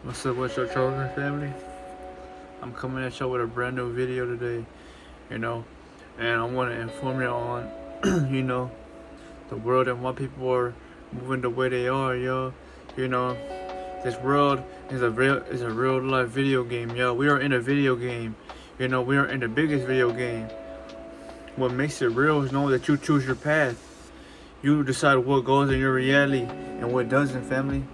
What's your chosen family? I'm coming at y'all with a brand new video today, you know, and I want to inform you on, you know, the world and why people are moving the way they are, yo. You know, this world is a real life video game, yo. We are in a video game, you know. We are in the biggest video game. What makes it real is knowing that you choose your path. You decide what goes in your reality and what doesn't, family.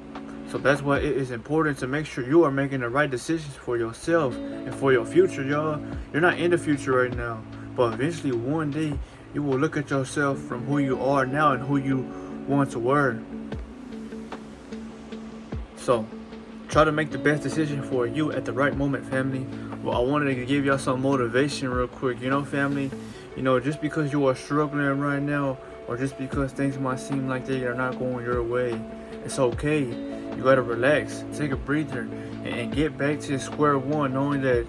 So that's why it is important to make sure you are making the right decisions for yourself and for your future, y'all. You're not in the future right now, but eventually one day you will look at yourself from who you are now and who you want to were. So try to make the best decision for you at the right moment, family. Well, I wanted to give y'all some motivation real quick, family. Just because you are struggling right now, or just because things might seem like they are not going your way, it's okay. You gotta relax, take a breather, and get back to square one, knowing that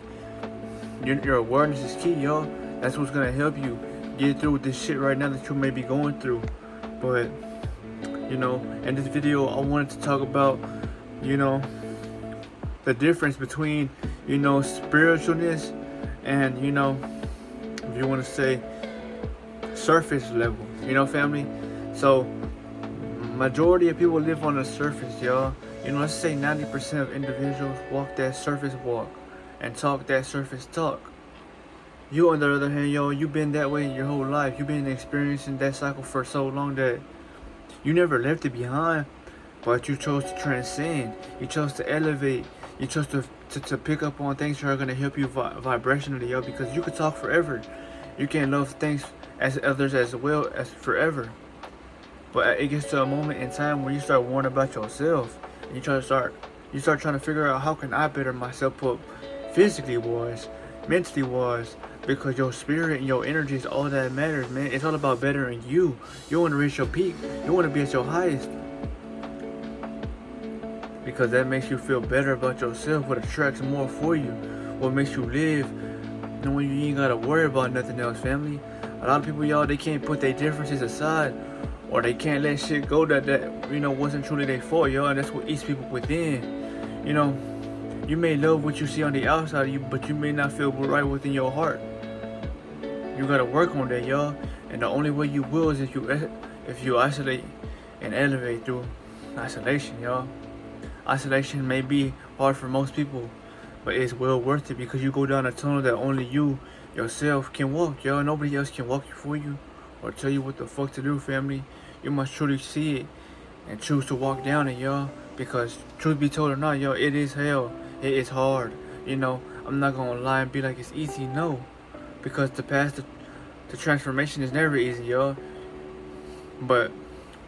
your awareness is key, y'all. That's what's gonna help you get through this shit right now that you may be going through. But in this video, I wanted to talk about, the difference between, spiritualness and, if you want to say, surface level, family. So majority of people live on the surface, y'all. Let's say 90% of individuals walk that surface walk and talk that surface talk. You, on the other hand, you've been that way your whole life. You've been experiencing that cycle for so long that you never left it behind, but you chose to transcend. You chose to elevate. You chose to pick up on things that are going to help you vibrationally, yo, because you could talk forever. You can love things as others as well as forever. But it gets to a moment in time where you start worrying about yourself, and you start trying to figure out, how can I better myself up, physically wise, mentally wise, because your spirit and your energy is all that matters, man. It's all about bettering you. You want to reach your peak. You want to be at your highest, because that makes you feel better about yourself. What attracts more for you, what makes you live, knowing you ain't gotta worry about nothing else, family. A lot of people, y'all, they can't put their differences aside, or they can't let shit go that wasn't truly their fault, yo. And that's what eats people within. You may love what you see on the outside of you, but you may not feel right within your heart. You gotta work on that, y'all. And the only way you will is if you isolate and elevate through isolation, y'all. Isolation may be hard for most people, but it's well worth it, because you go down a tunnel that only you yourself can walk, y'all. Nobody else can walk for you or tell you what the fuck to do, family. You must truly see it and choose to walk down it, y'all. Because truth be told or not, y'all, it is hell. It is hard. I'm not gonna lie and be like it's easy, no. Because the path to transformation is never easy, y'all. But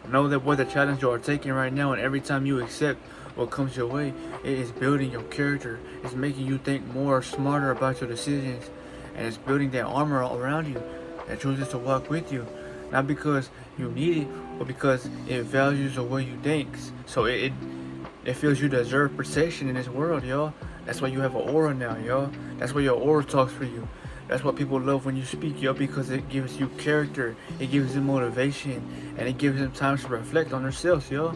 know that what the challenge you are taking right now, and every time you accept what comes your way, it is building your character. It's making you think more smarter about your decisions, and it's building that armor all around you that chooses to walk with you, not because you need it, but because it values the way you think. So it feels you deserve protection in this world, y'all. That's why you have an aura now, y'all. That's why your aura talks for you. That's what people love when you speak, yo, because it gives you character, it gives them motivation, and it gives them time to reflect on themselves, yo.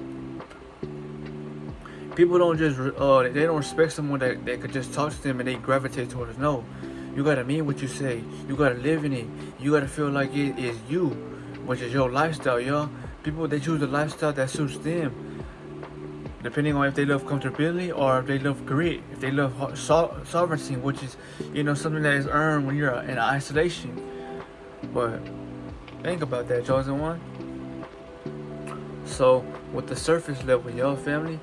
People don't just they don't respect someone that could just talk to them and they gravitate towards it. No, you gotta mean what you say. You gotta live in it. You gotta feel like it is you, which is your lifestyle, y'all. People, they choose a lifestyle that suits them, depending on if they love comfortability or if they love grit, if they love sovereignty, which is something that is earned when you're in isolation. But think about that, chosen one. So with the surface level, y'all, family,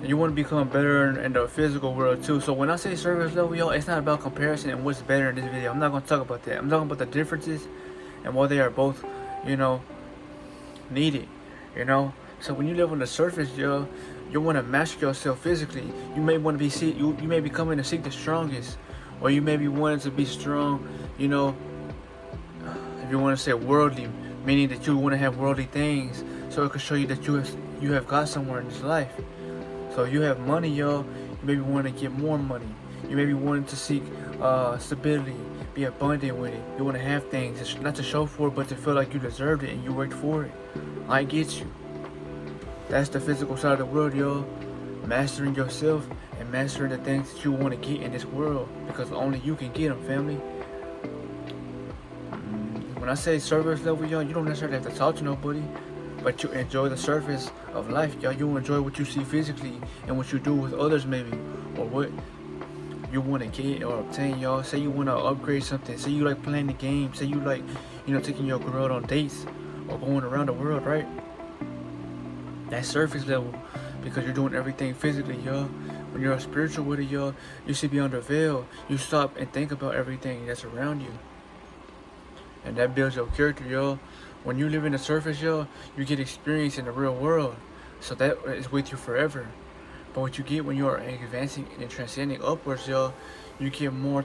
you want to become better in the physical world too. So when I say surface level, y'all, it's not about comparison and what's better in this video. I'm not going to talk about that. I'm talking about the differences and why they are both, needed. So when you live on the surface, y'all, you want to master yourself physically. You may want to be you may be coming to seek the strongest, or you may be wanting to be strong. If you want to say worldly, meaning that you want to have worldly things, so it could show you that you have got somewhere in this life. So you have money, y'all. You maybe want to get more money. You maybe wanting to seek stability, be abundant with it. You want to have things, not to show for it, but to feel like you deserved it and you worked for it. I get you. That's the physical side of the world, y'all. mastering yourself and mastering the things that you want to get in this world, because only you can get them, family. When I say surface level, y'all, you don't necessarily have to talk to nobody, but you enjoy the surface of life, y'all. You enjoy what you see physically and what you do with others, maybe, or what you want to get or obtain, y'all. Say you want to upgrade something. Say you like playing the game. Say you like, taking your girl on dates or going around the world, right? That's surface level, because you're doing everything physically, y'all. When you're spiritual with it, y'all, you should be under veil. You stop and think about everything that's around you. And that builds your character, y'all. When you live in the surface, y'all, you get experience in the real world. So that is with you forever. But what you get when you are advancing and transcending upwards, y'all, you get more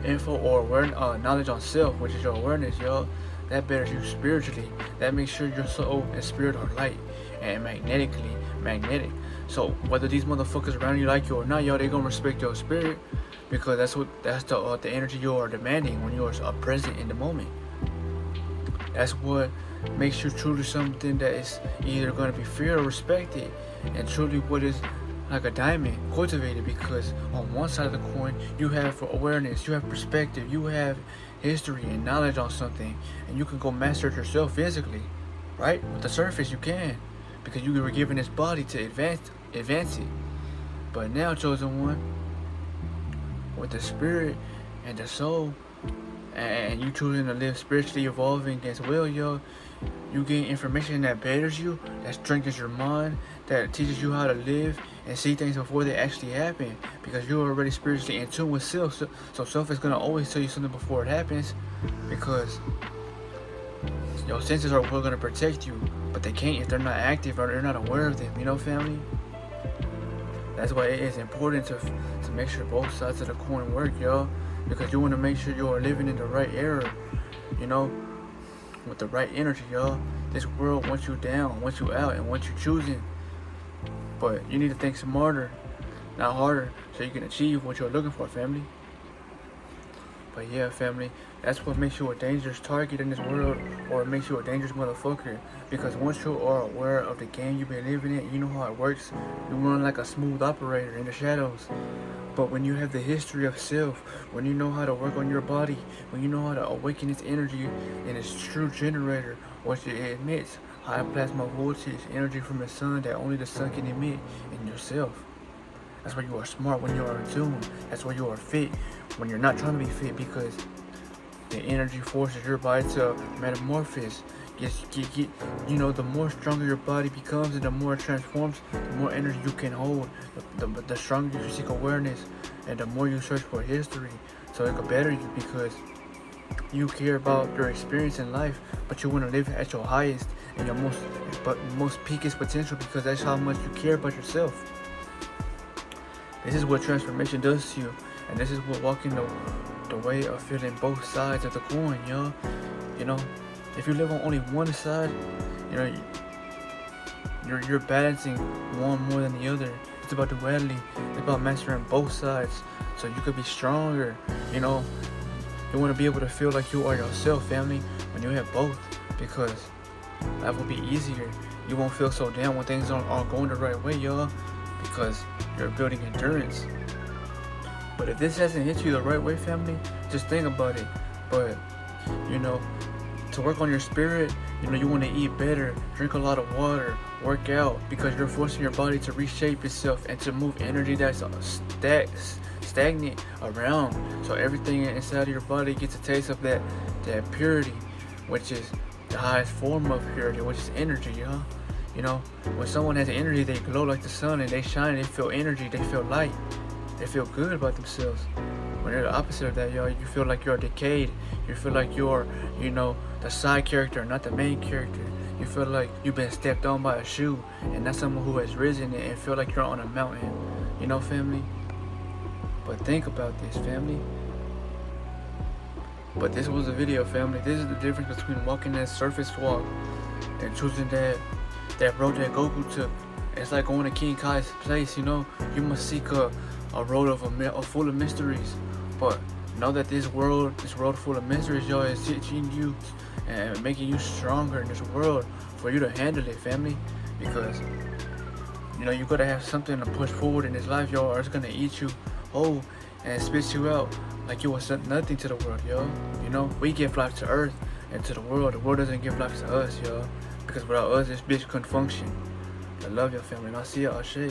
info or knowledge on self, which is your awareness, y'all. That betters you spiritually. That makes sure your soul and spirit are light and magnetic. So whether these motherfuckers around you like you or not, y'all, they gonna respect your spirit, because that's the energy you are demanding when you are present in the moment. That's what makes you truly something that is either going to be feared or respected, and truly what is like a diamond cultivated, because on one side of the coin you have awareness, you have perspective, you have history and knowledge on something, and you can go master it yourself physically, right? With the surface you can, because you were given this body to advance it. But now, chosen one, with the spirit and the soul, and you choosing to live spiritually evolving as well, yo, you gain information that betters you, that strengthens your mind, that teaches you how to live and see things before they actually happen, because you're already spiritually in tune with self. So self is gonna always tell you something before it happens, because your senses are gonna protect you, but they can't if they're not active or they're not aware of them, family. That's why it is important to make sure both sides of the coin work, y'all, because you want to make sure you are living in the right era, with the right energy, y'all. This world wants you down, wants you out, and wants you choosing. But you need to think smarter, not harder, so you can achieve what you're looking for, family. But yeah, family, that's what makes you a dangerous target in this world, or it makes you a dangerous motherfucker. Because once you are aware of the game you've been living in, you know how it works, you run like a smooth operator in the shadows. But when you have the history of self, when you know how to work on your body, when you know how to awaken its energy in its true generator, which it emits high plasma voltage energy from the sun that only the sun can emit in yourself. That's why you are smart when you are in tune. That's why you are fit when you're not trying to be fit, because the energy forces your body to metamorphose. The more stronger your body becomes and the more it transforms, the more energy you can hold, the stronger you seek awareness, and the more you search for history, so it can better you, because you care about your experience in life, but you want to live at your highest and your most peakest potential, because that's how much you care about yourself. This is what transformation does to you, and this is what walking the way of feeling both sides of the coin, y'all. If you live on only one side, you're balancing one more than the other. It's about duality. It's about mastering both sides, so you could be stronger. You want to be able to feel like you are yourself, family, when you have both, because life will be easier. You won't feel so down when things aren't going the right way, y'all, because you're building endurance. But if this hasn't hit you the right way, family, just think about it. But to work on your spirit, you want to eat better, drink a lot of water, work out, because you're forcing your body to reshape itself and to move energy that's stagnant around, so everything inside of your body gets a taste of that purity, which is the highest form of purity, which is energy, y'all. When someone has energy, they glow like the sun, and they shine, they feel energy, they feel light, they feel good about themselves. When you're the opposite of that, y'all, you feel like you're decayed. You feel like you're, the side character, not the main character. You feel like you've been stepped on by a shoe, and not someone who has risen and feel like you're on a mountain. Family? But think about this, family. But this was a video, family. This is the difference between walking that surface walk and choosing that road that Goku took. It's like going to King Kai's place, You must seek a road full of mysteries. But know that this road full of mysteries, y'all, is teaching you and making you stronger in this world for you to handle it, family. Because You know, you gotta have something to push forward in this life, yo, or it's gonna eat you whole and spit you out like you was nothing to the world, yo. You know, we give life to Earth and to the world. The world doesn't give life to us, yo. Because without us, this bitch couldn't function. I love your family, and I'll see y'all, Shay.